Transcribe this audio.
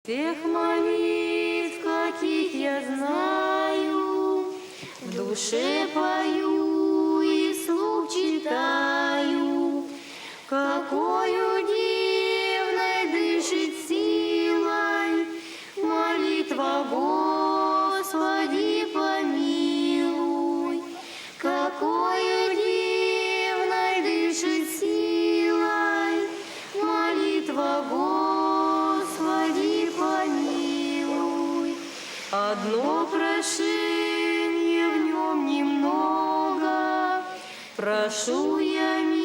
Всех молитв, каких я знаю, в душе пою и вслух читаю, какою дивной дышит силой молитва Господи помилуй, какою дивной дышит силой молитва Господи помилуй. Одно прошение в нем немного, прошу я милости.